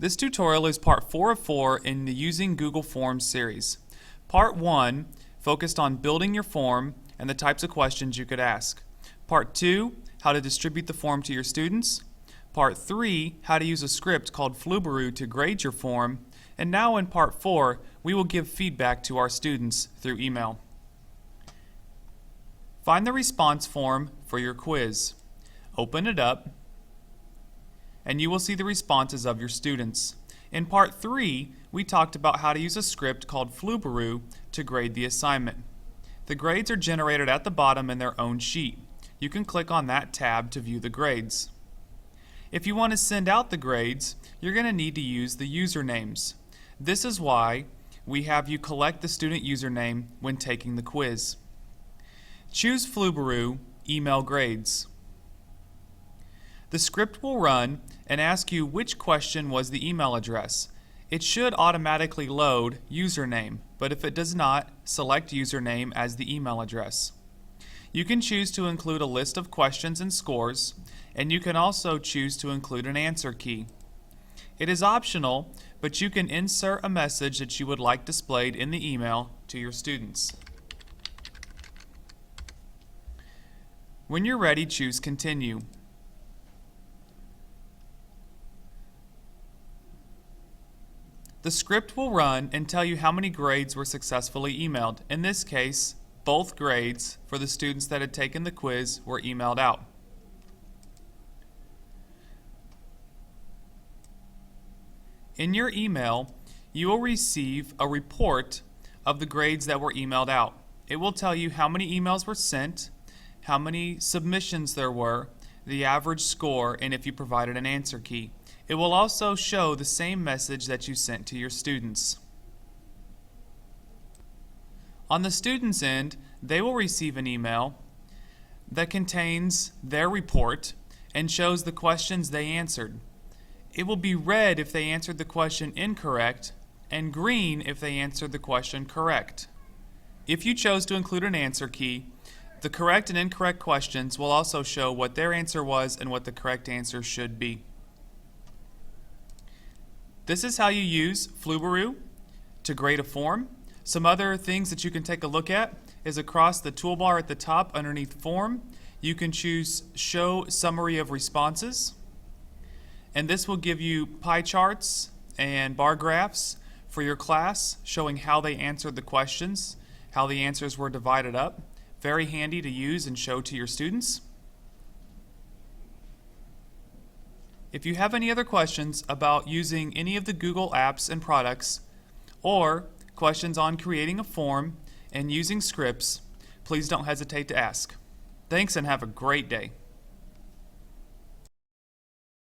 This tutorial is part 4 of 4 in the Using Google Forms series. Part 1 focused on building your form and the types of questions you could ask. Part 2, how to distribute the form to your students. Part 3, how to use a script called Flubaroo to grade your form. And now in Part 4, we will give feedback to our students through email. Find the response form for your quiz. Open it up, and you will see the responses of your students. In Part 3, we talked about how to use a script called Flubaroo to grade the assignment. The grades are generated at the bottom in their own sheet. You can click on that tab to view the grades. If you want to send out the grades, you're going to need to use the usernames. This is why we have you collect the student username when taking the quiz. Choose Flubaroo, Email Grades. The script will run and ask you which question was the email address. It should automatically load username, but if it does not, select username as the email address. You can choose to include a list of questions and scores, and you can also choose to include an answer key. It is optional, but you can insert a message that you would like displayed in the email to your students. When you're ready, choose Continue. The script will run and tell you how many grades were successfully emailed. In this case, both grades for the students that had taken the quiz were emailed out. In your email, you will receive a report of the grades that were emailed out. It will tell you how many emails were sent, how many submissions there were, the average score, and if you provided an answer key. It will also show the same message that you sent to your students. On the student's end, they will receive an email that contains their report and shows the questions they answered. It will be red if they answered the question incorrect and green if they answered the question correct. If you chose to include an answer key, the correct and incorrect questions will also show what their answer was and what the correct answer should be. This is how you use Flubaroo to grade a form. Some other things that you can take a look at is across the toolbar at the top underneath Form, you can choose Show Summary of Responses. And this will give you pie charts and bar graphs for your class showing how they answered the questions, how the answers were divided up. Very handy to use and show to your students. If you have any other questions about using any of the Google apps and products, or questions on creating a form and using scripts, please don't hesitate to ask. Thanks and have a great day.